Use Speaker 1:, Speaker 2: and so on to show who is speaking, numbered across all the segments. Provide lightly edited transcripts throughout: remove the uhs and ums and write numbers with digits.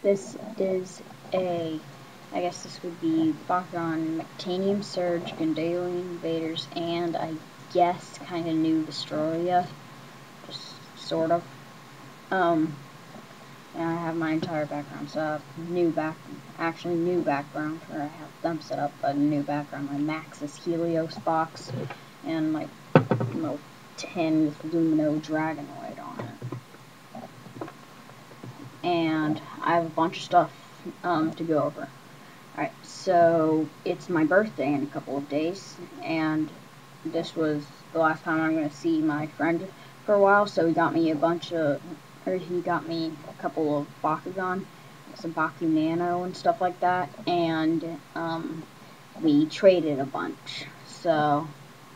Speaker 1: This is a, I guess this would be bakugan, mechtanium, surge, Gundalian invaders, and I guess kind of new Destroya, just sort of. And I have my entire background set up, new background, or I have them set up, but a new background, my Maxis Helios box, and my little tin with Lumino Dragonoid on it. And I have a bunch of stuff to go over. Alright, so it's my birthday in a couple of days, and this was the last time I'm going to see my friend for a while, so he got me a couple of Bakugan, some Baku Nano and stuff like that, and we traded a bunch. So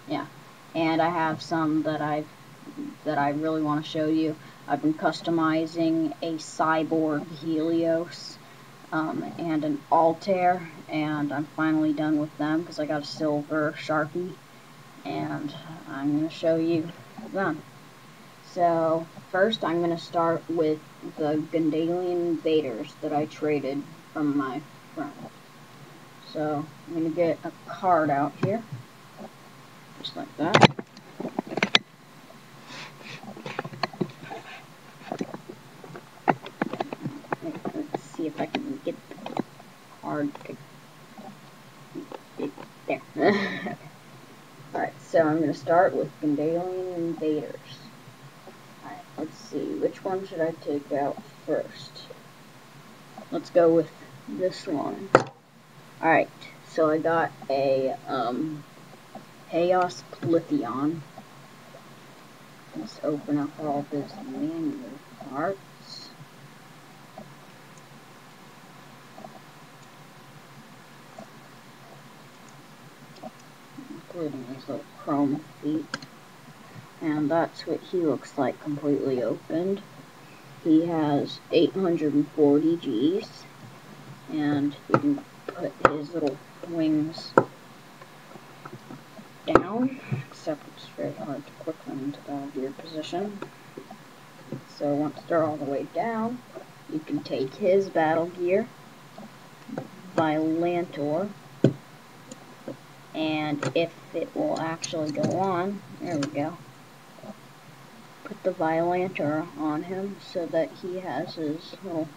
Speaker 1: yeah, and I have some that I really want to show you. I've been customizing a cyborg Helios and an Altair, and I'm finally done with them because I got a silver Sharpie, and I'm going to show you them. So first I'm going to start with the Gundalian invaders that I traded from my friend. So I'm going to get a card out here, just like that. Let's see if I can get the card there. Okay. Alright, so I'm going to start with Gundalian invaders. Alright, let's see, which one should I take out first? Let's go with this one. Alright, so I got a Chaos Plithion. Let's open up all of his manual parts. Including his little chrome feet. And that's what he looks like completely opened. He has 840 Gs, and you can put his little wings down, except it's very hard to click them into the gear position. So once they're all the way down, you can take his battle gear, Violantor, and if it will actually go on, there we go. Put the Violantor on him so that he has his little,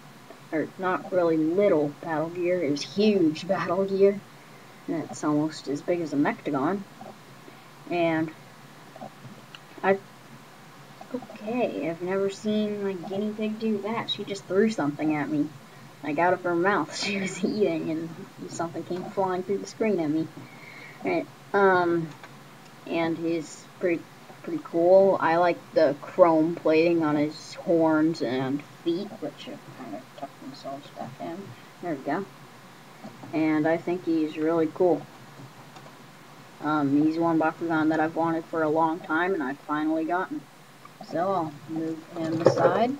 Speaker 1: or not really little battle gear, his huge battle gear. And it's almost as big as a Mechtagon. And I've never seen my guinea pig do that. She just threw something at me, like out of her mouth. She was eating, and something came flying through the screen at me. Alright, and he's pretty cool. I like the chrome plating on his horns and feet, which have kind of tucked themselves back in. There we go. And I think he's really cool. He's one Bakugan that I've wanted for a long time, and I've finally gotten. So I'll move him aside.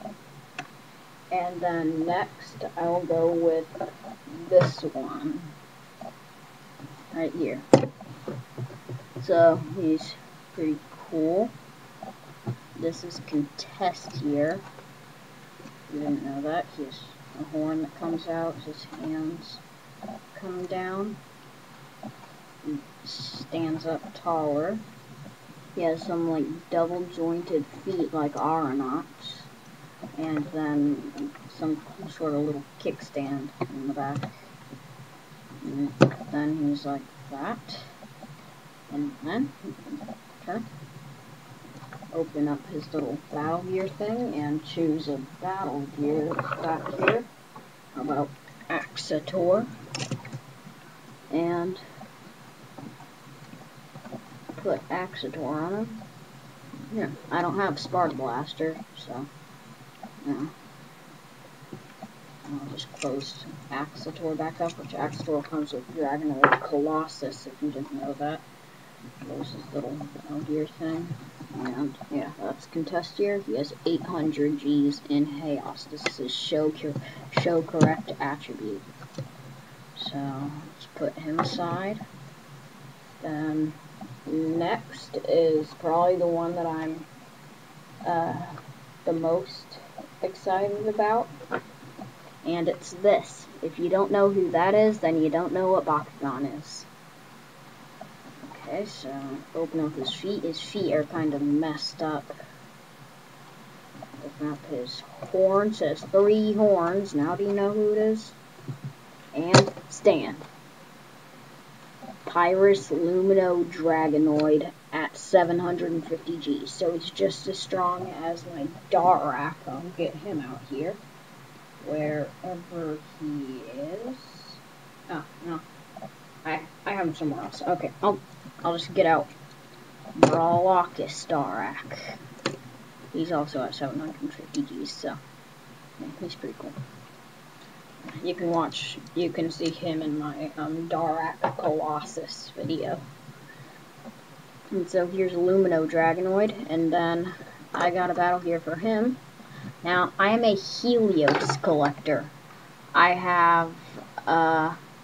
Speaker 1: And then next, I will go with this one. Right here. So he's pretty cool. This is Contest here. You didn't know that. He has a horn that comes out. His hands come down. He stands up taller. He has some like double jointed feet like aeronauts. And then some sort of little kickstand in the back. And then he's like that. And then turn. Open up his little battle gear thing and choose a battle gear back here. How about Axator? And put Axator on him. Yeah, I don't have Spark Blaster, so yeah. I'll just close Axator back up, which Axator comes with Dragonoid Colossus, if you didn't know that. There's his little gear thing. And yeah, that's Contest here. He has 800 Gs in Chaos. This is his show correct attribute. So let's put him aside. Then next is probably the one that I'm the most excited about. And it's this. If you don't know who that is, then you don't know what bakugan is. Okay, so open up his feet. His feet are kind of messed up. Open up his horns. It has 3 horns. Now do you know who it is? And stand. Pyrus Lumino Dragonoid at 750 G. So he's just as strong as my Darak. I'll get him out here. Wherever he is. Oh, no. I have him somewhere else. Okay, I'll just get out Brawlocus Darak. He's also at 750 Gs, so yeah, he's pretty cool. You can see him in my Darak Colossus video. And so here's Lumino Dragonoid, and then I got a battle here for him. Now, I am a Helios collector. I have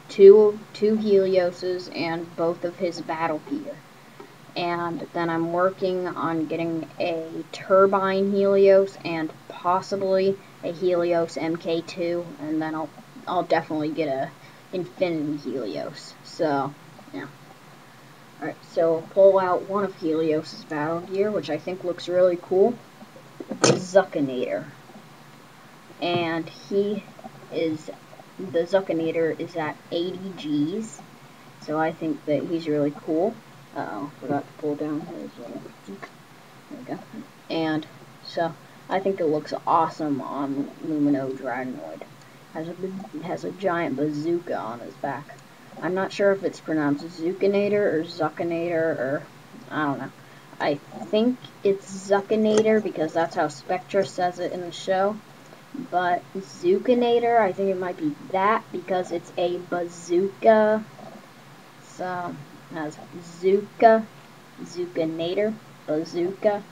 Speaker 1: two Helioses and both of his battle gear. And then I'm working on getting a Turbine Helios and possibly a Helios MK2, and then I'll definitely get a Infinity Helios. So, yeah. Alright, so I'll pull out one of Helios's battle gear, which I think looks really cool. The Zuckinator. And the Zuckinator is at 80 Gs, so I think that he's really cool. Uh-oh, forgot to pull down his, there we go. And, so, I think it looks awesome on Lumino Dragonoid. Has a giant bazooka on his back. I'm not sure if it's pronounced Zuckinator or Zuckinator, or, I don't know. I think it's Zuckinator because that's how Spectra says it in the show. But Zuckinator, I think it might be that because it's a bazooka. So, as Zuckinator, bazooka.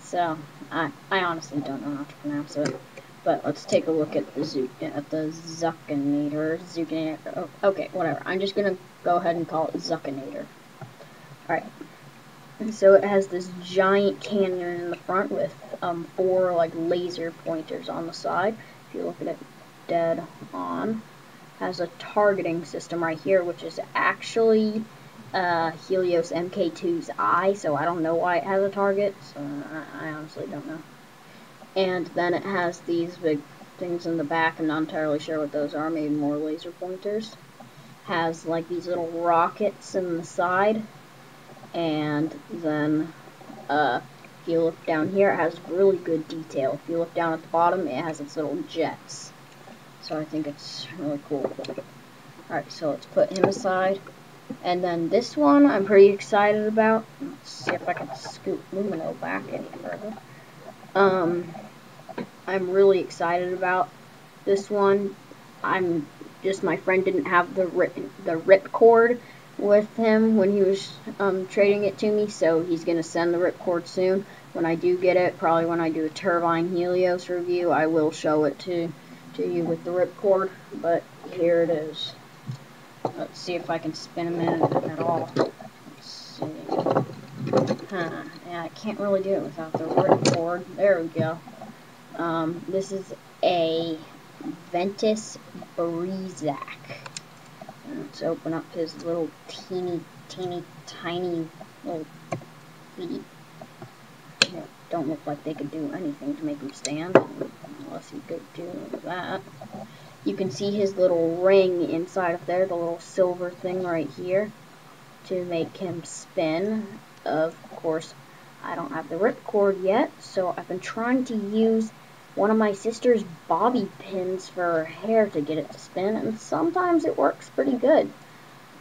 Speaker 1: So, I honestly don't know how to pronounce it. But let's take a look at the Zuckinator. Oh, okay, whatever. I'm just gonna go ahead and call it Zuckinator. Alright. So it has this giant cannon in the front with 4 like laser pointers on the side. If you look at it dead on, has a targeting system right here, which is actually Helios MK2's eye. So I don't know why it has a target. So I honestly don't know. And then it has these big things in the back. I'm not entirely sure what those are. Maybe more laser pointers. Has like these little rockets in the side. And then, if you look down here, it has really good detail. If you look down at the bottom, it has its little jets. So I think it's really cool. Alright, so let's put him aside. And then this one, I'm pretty excited about. Let's see if I can scoot Lumino back any further. I'm really excited about this one. My friend didn't have the ripcord with him when he was trading it to me, so he's going to send the ripcord soon. When I do get it, probably when I do a Turbine Helios review, I will show it to you with the ripcord, but here it is. Let's see if I can spin him in at all. Let's see. Yeah, I can't really do it without the ripcord. There we go. This is a Ventus Breezak. Let's open up his little teeny tiny little feet. They don't look like they could do anything to make him stand, unless he could do that. You can see his little ring inside of there, the little silver thing right here, to make him spin. Of course, I don't have the ripcord yet, so I've been trying to use one of my sister's bobby pins for her hair to get it to spin, and sometimes it works pretty good,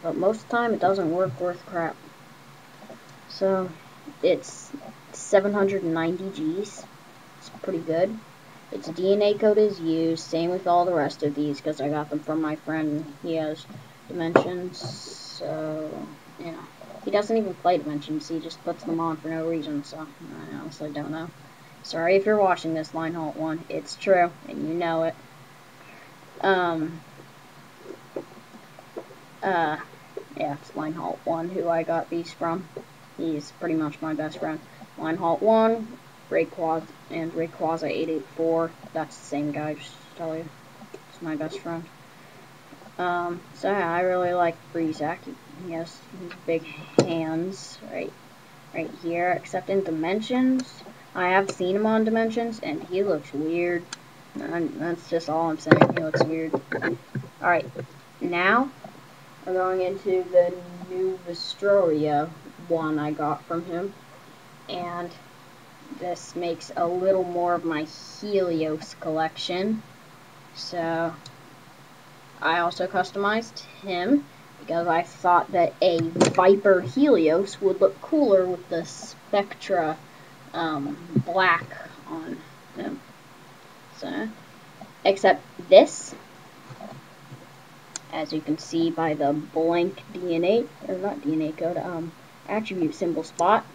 Speaker 1: but most of the time it doesn't work worth crap. So it's 790 Gs. It's pretty good. Its DNA code is used, same with all the rest of these, because I got them from my friend. He has Dimensions, so yeah. He doesn't even play Dimensions, he just puts them on for no reason, so I honestly don't know. Sorry if you're watching this, Linehalt 1. It's true, and you know it. Yeah, it's Linehalt 1 who I got these from. He's pretty much my best friend. Linehalt 1, and Rayquaza 884. That's the same guy, just to tell you. He's my best friend. So yeah, I really like Breezak. He has big hands right here, except in Dimensions. I have seen him on Dimensions, and he looks weird. And that's just all I'm saying. He looks weird. Alright, now we're going into the new Vestroria one I got from him. And this makes a little more of my Helios collection. So I also customized him because I thought that a Viper Helios would look cooler with the Spectra black on him. So, except this, as you can see by the blank DNA, or not DNA code, attribute symbol spot,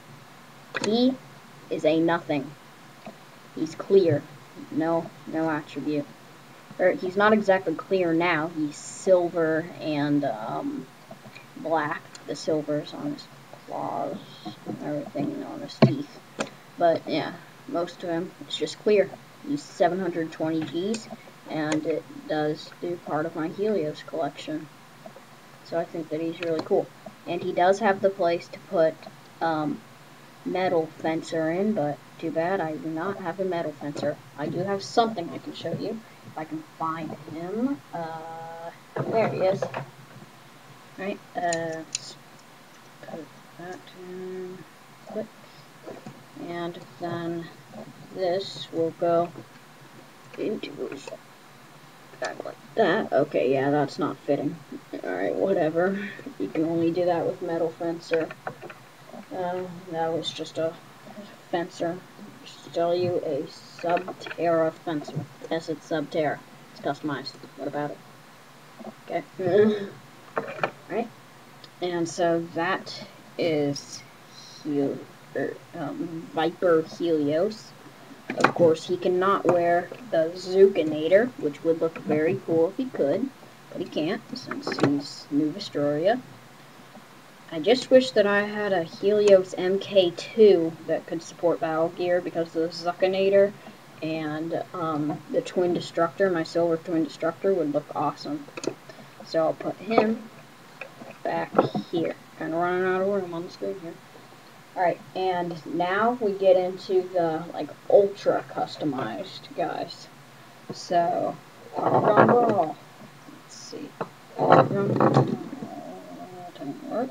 Speaker 1: he is a nothing. He's clear. No attribute. Or he's not exactly clear now. He's silver and black. The silver's on his claws, everything on his teeth. But yeah, most of him it's just clear. He's 720 Gs, and it does do part of my Helios collection. So I think that he's really cool. And he does have the place to put metal fencer in, but too bad I do not have a metal fencer. I do have something I can show you if I can find him. There he is. Right, let's put that in, click, and then this will go into his back like that. Okay, yeah, that's not fitting. Alright, whatever. You can only do that with metal fencer. That was just a fencer. Just tell you a Subterra fencer. Yes, it's Subterra. It's customized. What about it? Okay. Right. And so that is Viper Helios. Of course, he cannot wear the Zucchinator, which would look very cool if he could, but he can't since he's New Vestroria. I just wish that I had a Helios MK2 that could support Battle Gear, because the Zucchinator and the Twin Destructor, my Silver Twin Destructor, would look awesome. So I'll put him back here. Kind of running out of room on the screen here. Alright, and now we get into the, like, ultra customized guys. So, Polygon Brawl. Let's see. Didn't work.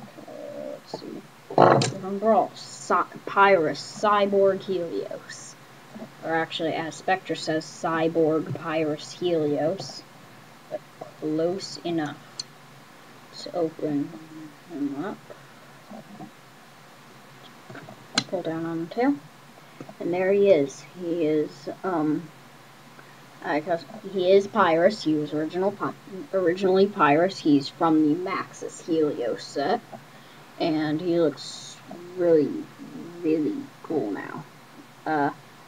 Speaker 1: Let's see. Polygon Brawl. Pyrus. Cyborg Helios. Or actually, as Spectra says, Cyborg Pyrus Helios. But close enough. Let's open him up. Pull down on the tail, and there he is. He is he is Pyrus. He was originally Pyrus. He's from the Maxis Helios set, and he looks really cool now.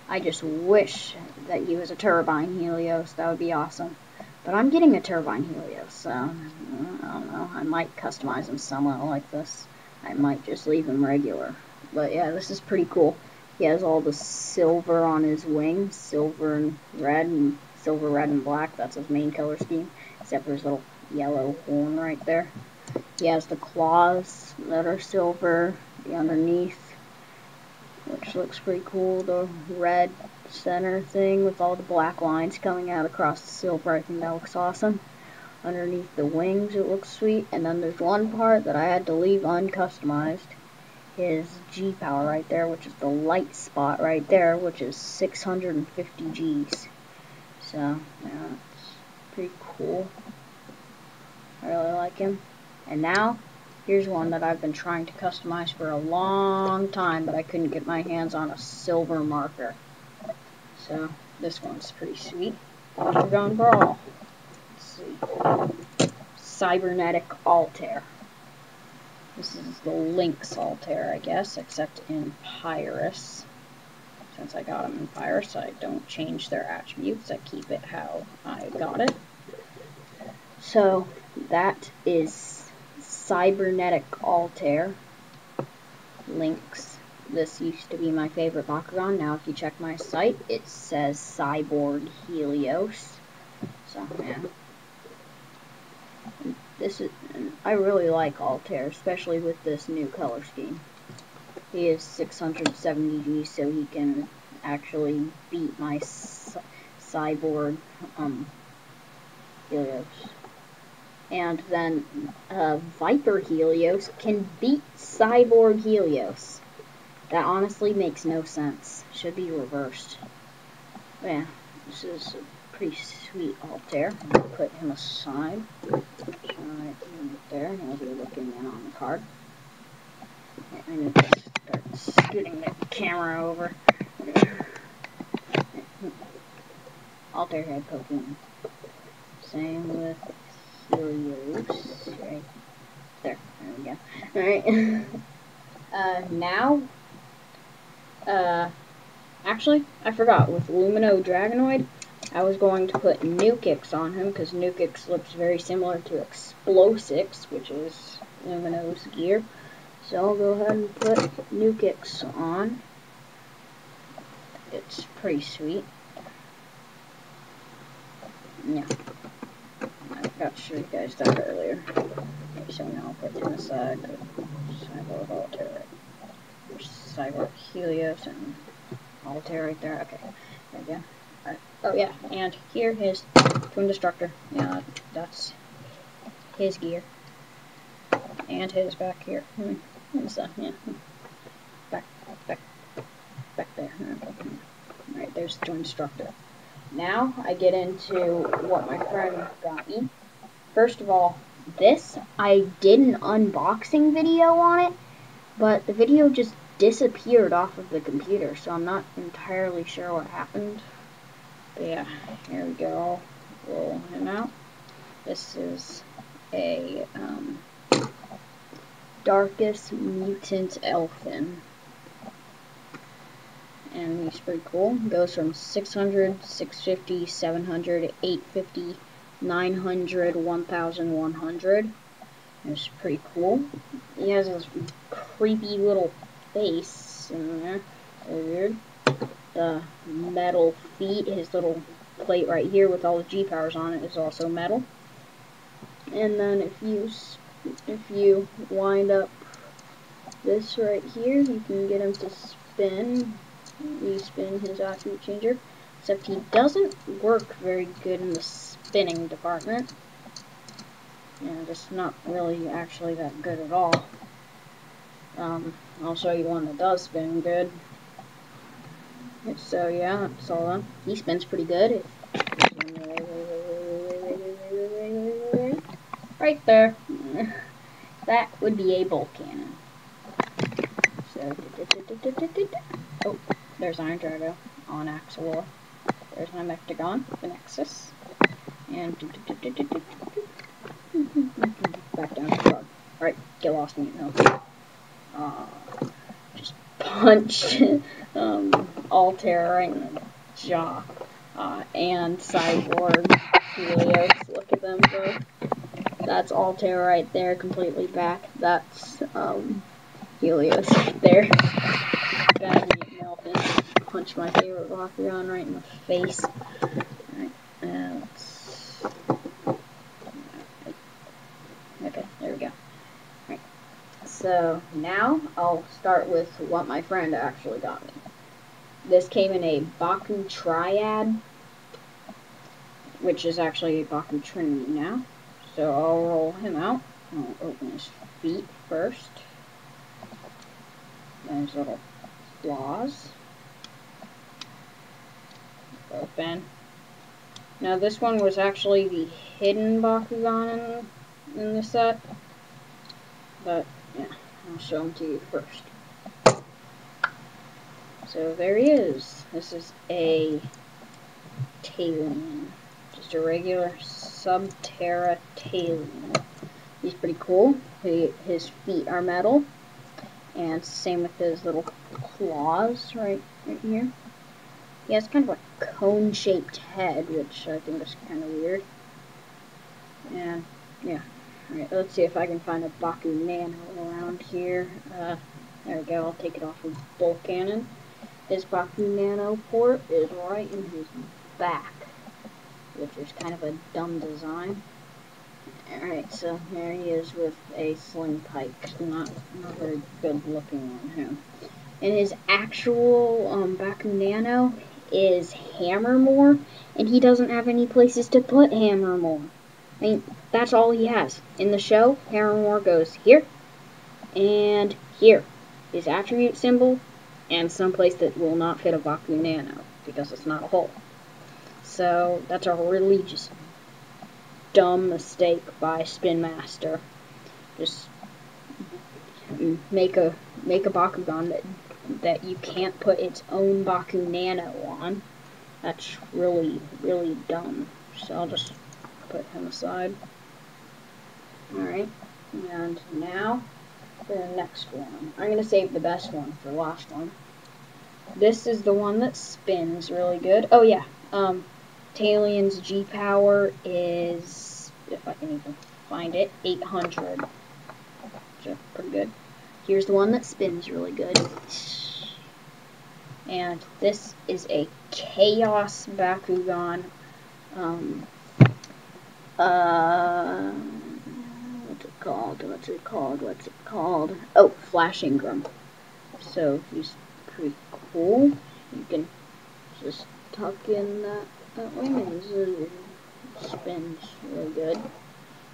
Speaker 1: I just wish that he was a Turbine Helios. That would be awesome. But I'm getting a Turbine Helios, so I don't know. I might customize him somewhat like this. I might just leave him regular. But yeah, this is pretty cool. He has all the silver on his wings, silver, red, and black. That's his main color scheme, except for his little yellow horn right there. He has the claws that are silver, the underneath, which looks pretty cool. The red center thing with all the black lines coming out across the silver. I think that looks awesome. Underneath the wings, it looks sweet. And then there's one part that I had to leave uncustomized. His G power right there, which is the light spot right there, which is 650 Gs. So, yeah, it's pretty cool. I really like him. And now, here's one that I've been trying to customize for a long time, but I couldn't get my hands on a silver marker. So, this one's pretty sweet. Polygon Brawl. Let's see. Cybernetic Altair. This is the Lynx Altair, I guess, except in Pyrus. Since I got them in Pyrus, I don't change their attributes. I keep it how I got it. So, that is Cybernetic Altair. Lynx. This used to be my favorite bakugan. Now, if you check my site, it says Cyborg Helios. So, yeah. I really like Altair, especially with this new color scheme. He is 670G, so he can actually beat my cyborg Helios. And then Viper Helios can beat cyborg Helios. That honestly makes no sense. Should be reversed. But yeah, this is a pretty sweet Altair. I'll put him aside. Right there. He'll be looking in on the card. I need to start scooting the camera over. Altair head Pokemon. Same with Helios. Right there. There we go. Alright. Now, actually, I forgot. With Lumino Dragonoid, I was going to put Nukix on him, because Nukix looks very similar to Explosix, which is Lumino's gear. So I'll go ahead and put Nukix on. It's pretty sweet. Yeah. I forgot to show you guys that earlier. Okay, so now I'll put him aside. Cyborg Altair. There's Cyborg Helios and Altair right there. Okay, there we go. Alright. Oh yeah, and here his Twin Destructor. Yeah, that's his gear. And his back here. Yeah. Back there. Alright, there's the Twin Destructor. Now I get into what my friend got me. First of all, this, I did an unboxing video on it, but the video just disappeared off of the computer, so I'm not entirely sure what happened. But yeah, here we go. Roll him out. This is a Darkest Mutant Elfin. And he's pretty cool. Goes from 600, 650, 700, 850, 900, 1100. It's pretty cool. He has this creepy little face in there. Very weird. The metal feet, his little plate right here with all the G-powers on it is also metal. And then if you wind up this right here, you can get him to spin. Respin his attribute changer, except he doesn't work very good in the spinning department. Yeah, just not really actually that good at all. I'll show you one that does spin good. So yeah, that's all done. He spins pretty good. Right there. That would be a bolt cannon. So, oh, there's Iron Drago on Axelor. There's my Mechtagon, the Nexus. And back down to the card. Alright, get lost in it now. Just punched Altair right in the jaw. And Cyborg Helios. Look at them both. That's Altair right there, completely back. That's Helios right there. Punch my favorite bakugan right in the face. Alright, okay, there we go. Alright, so now I'll start with what my friend actually got me. This came in a Baku Triad, which is actually a Baku Trinity now. So I'll roll him out. I'll open his feet first. Then his little claws. Open. Now this one was actually the hidden Bakugan in the set. But yeah, I'll show him to you first. So there he is. This is a Talion. Just a regular Subterra Talion. He's pretty cool. His feet are metal. And same with his little claws right here. He has kind of a cone-shaped head, which I think is kind of weird. And yeah. Alright, let's see if I can find a Baku Nano around here. There we go. I'll take it off with Bolt Cannon. His Baku Nano port is right in his back, which is kind of a dumb design. Alright, so here he is with a sling pipe. Not very good looking on him. And his actual Bakugan is Hammermore, and he doesn't have any places to put Hammermore. I mean, that's all he has. In the show, Hammermore goes here and here. His attribute symbol, and someplace that will not fit a Bakugan because it's not a hole. So that's a really just dumb mistake by Spin Master. Just make a Bakugan that you can't put its own Bakugan on. That's really dumb. So I'll just put him aside. Alright, and now for the next one. I'm gonna save the best one for the last one. This is the one that spins really good. Oh yeah, Talien's G power is, if I can even find it, 800. Which is pretty good. Here's the one that spins really good. And this is a Chaos Bakugan. What's it called? Oh, Flash Ingram. So he's pretty cool. You can just tuck in that way, and it spins really good.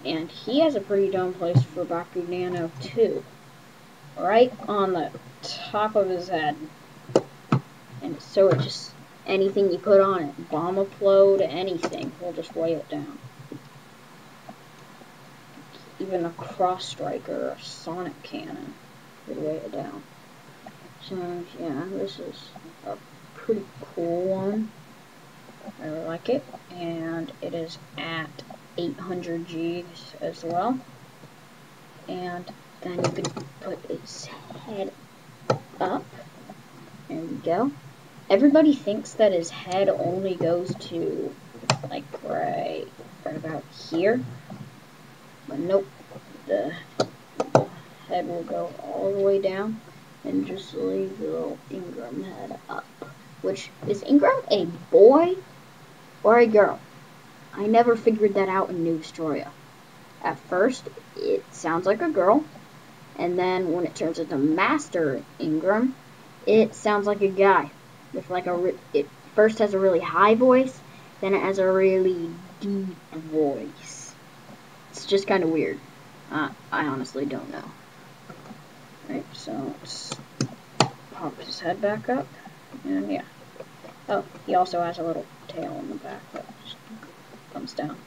Speaker 1: And he has a pretty dumb place for Bakugan too. Right on the top of his head. And so it just, anything you put on it, bomb upload, anything, will just weigh it down. Even a cross striker or a sonic cannon would weigh it down. So yeah, this is a pretty cool one. I really like it. And it is at 800 Gs as well. And then you can put its head up. There we go. Everybody thinks that his head only goes to, like, right about here. But nope. The head will go all the way down and just leave the little Ingram head up. Which, is Ingram a boy or a girl? I never figured that out in New Storia. At first, it sounds like a girl. And then when it turns into Master Ingram, it sounds like a guy. With like it first has a really high voice, then it has a really deep voice. It's just kind of weird. I honestly don't know. Right, so let's pop his head back up, and yeah. Oh, he also has a little tail in the back that just comes down.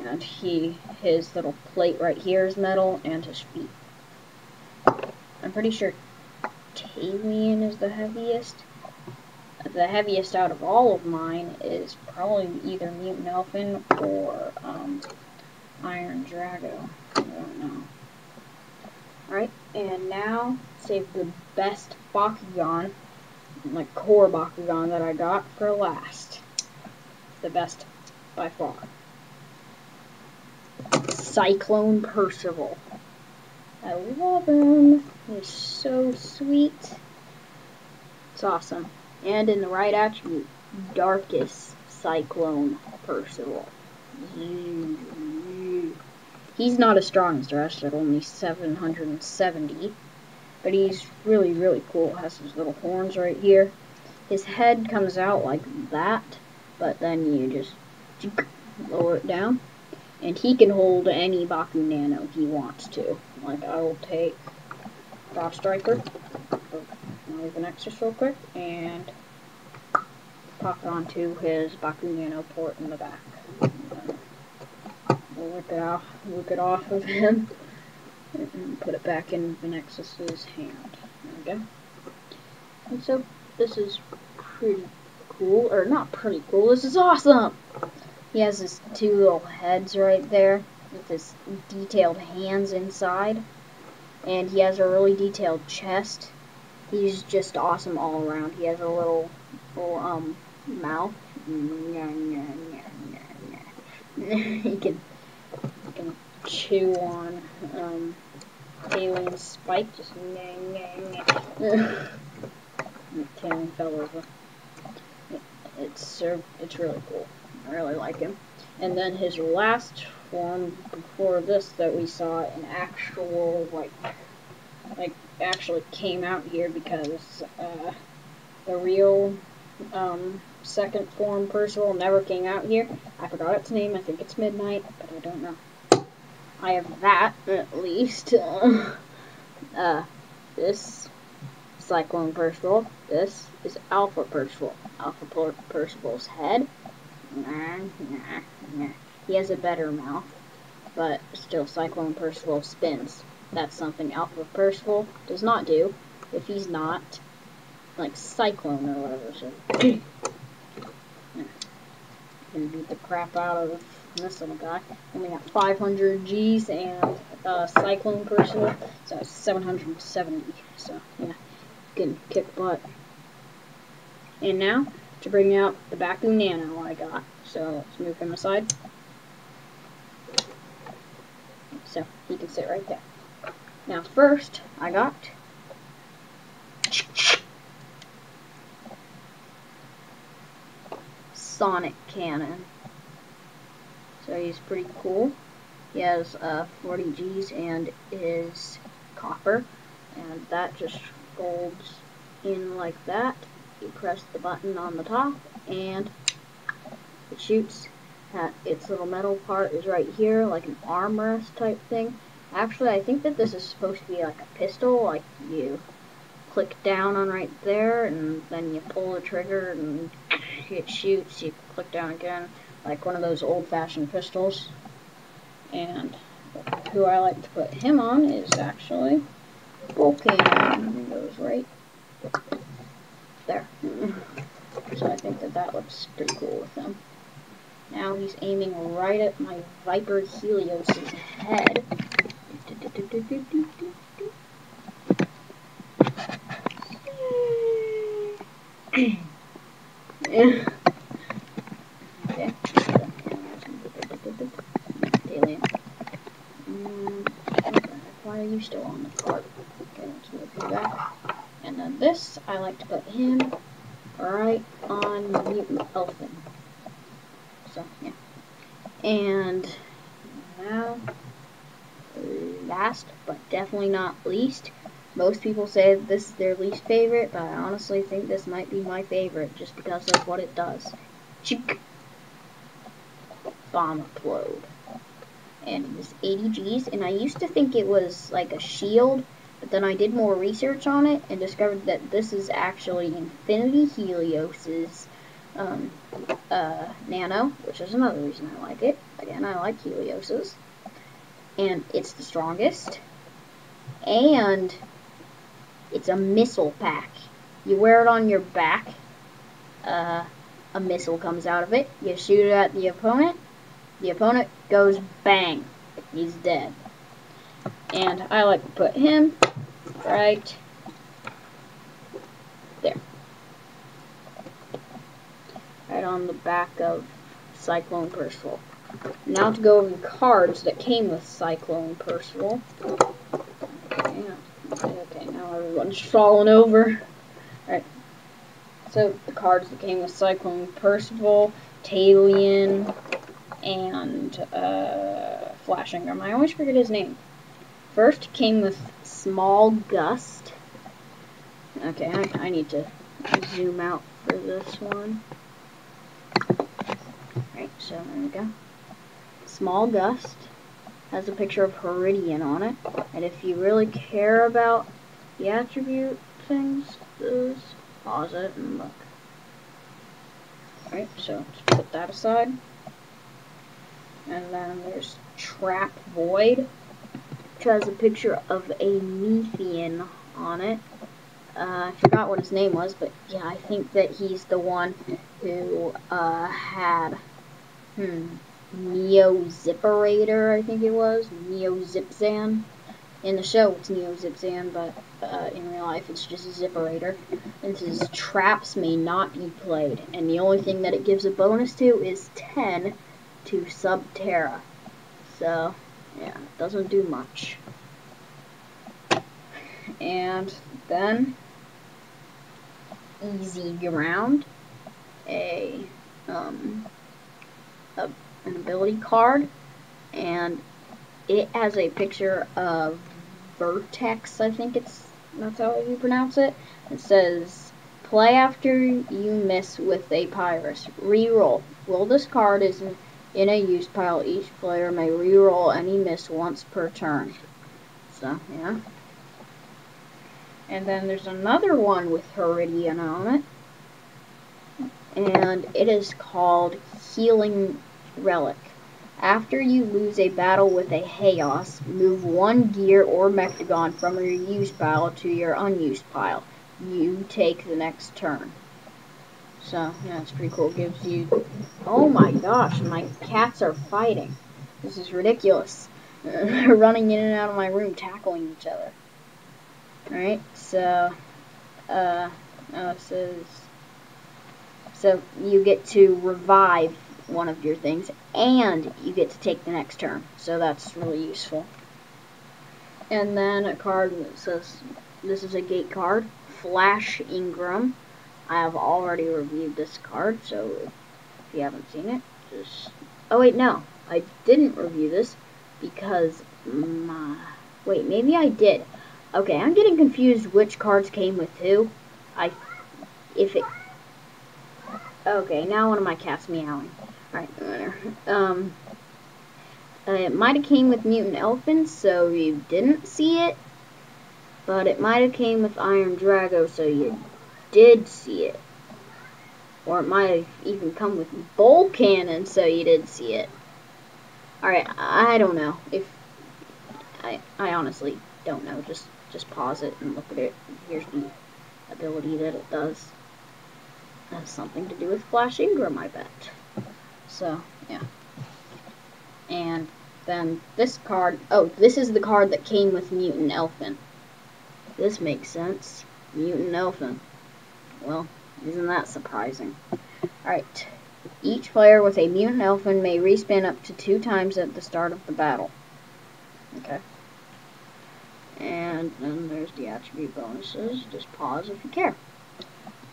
Speaker 1: And his little plate right here is metal, and his feet. I'm pretty sure Talien is the heaviest. The heaviest out of all of mine is probably either Mutant Elfin or Iron Drago. I don't know. Alright, and now save the best Bakugan, like core Bakugan that I got for last. The best by far. Cyclone Percival. I love him. He's so sweet. It's awesome. And in the right attribute, Darkest Cyclone Percival. He's not as strong as the rest, at only 770. But he's really cool. Has his little horns right here. His head comes out like that, but then you just lower it down. And he can hold any Bakugan he wants to. Like, I will take Cross Striker. I'll leave an extra real quick, and pop it onto his Bakugan port in the back. We'll whip it off of him, and put it back in the Nexus's hand. There we go. And so, this is pretty cool, or not pretty cool, this is awesome! He has his two little heads right there, with his detailed hands inside, and he has a really detailed chest. He's just awesome all around. He has a little mouth. He can chew on Talien's spike. Just Talien fell over. It's really cool. I really like him. And then his last form before this that we saw an actual like actually came out here because the real second form Percival never came out here. I forgot its name. I think it's Midnight, but I don't know. I have that at least. This Cyclone Percival. This is Alpha Percival. Alpha Percival's head. He has a better mouth, but still Cyclone Percival spins. That's something Alpha Percival does not do if he's not like Cyclone or whatever. So can beat the crap out of this little guy. Only got 500 Gs and Cyclone Percival, so it's 770. So yeah, can kick butt. And now to bring out the bakugan Nano I got. So let's move him aside. So he can sit right there. Now first I got Sonic Cannon. So he's pretty cool. He has 40 Gs and is copper, and that just folds in like that. You press the button on the top and it shoots. Its little metal part is right here, like an armrest type thing. Actually, I think that this is supposed to be like a pistol, like you click down on right there and then you pull the trigger and it shoots. You click down again, like one of those old-fashioned pistols. And who I like to put him on is actually Volcano. He goes right there. So I think that that looks pretty cool with him. Now he's aiming right at my Viper Helios' head. Okay. Alien. Why are you still on the cart? Okay, let's move you back. And then this, I like to put him right on Mutant Elfin. So, yeah. And now, last but definitely not least, most people say this is their least favorite, but I honestly think this might be my favorite just because of what it does. Chick! Bomb Explode. And it was 80 Gs, and I used to think it was like a shield, but then I did more research on it and discovered that this is actually Infinity Helios's Nano, which is another reason I like it. Again, I like Helios's. And it's the strongest. And it's a missile pack. You wear it on your back. A missile comes out of it. You shoot it at the opponent. The opponent goes bang. He's dead. And I like to put him right there. Right on the back of Cyclone Percival. Now to go over the cards that came with Cyclone Percival. Okay, now everyone's falling over. Alright. So the cards that came with Cyclone Percival, Talion, and Flashing Gum. I always forget his name. First came with Small Gust. Okay, I need to zoom out for this one. Right, so there we go. Small Gust has a picture of Heridian on it. And if you really care about the attribute things, just pause it and look. Alright, so let's put that aside. And then there's Trap Void, which has a picture of a Methian on it. I forgot what his name was, but yeah, I think that he's the one who had Neo Zipperator, I think it was. Neo Zipzan. In the show it's Neo Zipzan, but in real life it's just Zipperator. And his traps may not be played, and the only thing that it gives a bonus to is 10 to Subterra. So, yeah, it doesn't do much. And then, Easy Ground, a an ability card, and it has a picture of Vertex, I think that's how you pronounce it. It says, play after you miss with a Pyrus. Reroll. While this card is in a use pile, each player may reroll any miss once per turn. So, yeah. And then there's another one with Heridian on it. And it is called Healing Relic. After you lose a battle with a Chaos, move one gear or mechtanium from your used pile to your unused pile. You take the next turn. So, yeah, it's pretty cool. It gives you... Oh my gosh, my cats are fighting. This is ridiculous. They're running in and out of my room, tackling each other. Alright, so... it says... So, you get to revive one of your things, and you get to take the next turn. So that's really useful. And then a card that says, this is a gate card, Flash Ingram. I have already reviewed this card, so if you haven't seen it, just... Oh wait, no, I didn't review this because wait, maybe I did. Okay, I'm getting confused which cards came with who. Okay, now one of my cats meowing. Alright, it might have came with Mutant Elephant, so you didn't see it. But it might have came with Iron Drago, so you did see it. Or it might have even come with Bull Cannon, so you did see it. Alright, I don't know. I honestly don't know. Just pause it and look at it. Here's the ability that it does. It has something to do with Flash Ingram, I bet. So, yeah. And then this card, oh, this is the card that came with Mutant Elephant. This makes sense. Mutant Elephant. Well, isn't that surprising? Alright. Each player with a Mutant Elephant may respawn up to 2 times at the start of the battle. Okay. And then there's the attribute bonuses. Just pause if you care.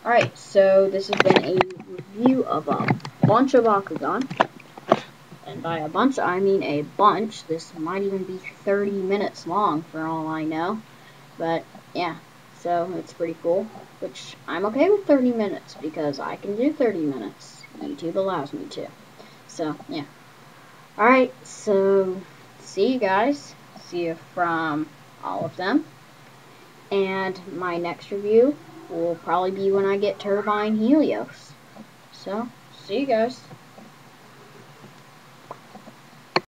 Speaker 1: Alright, so this has been a review of a bunch of bakugan. And by a bunch, I mean a bunch. This might even be 30 minutes long for all I know. But, yeah, so it's pretty cool. Which, I'm okay with 30 minutes because I can do 30 minutes. YouTube allows me to. So, yeah. Alright, so, see you guys. See you from all of them. And my next review will probably be when I get Turbine Helios. So, see you guys.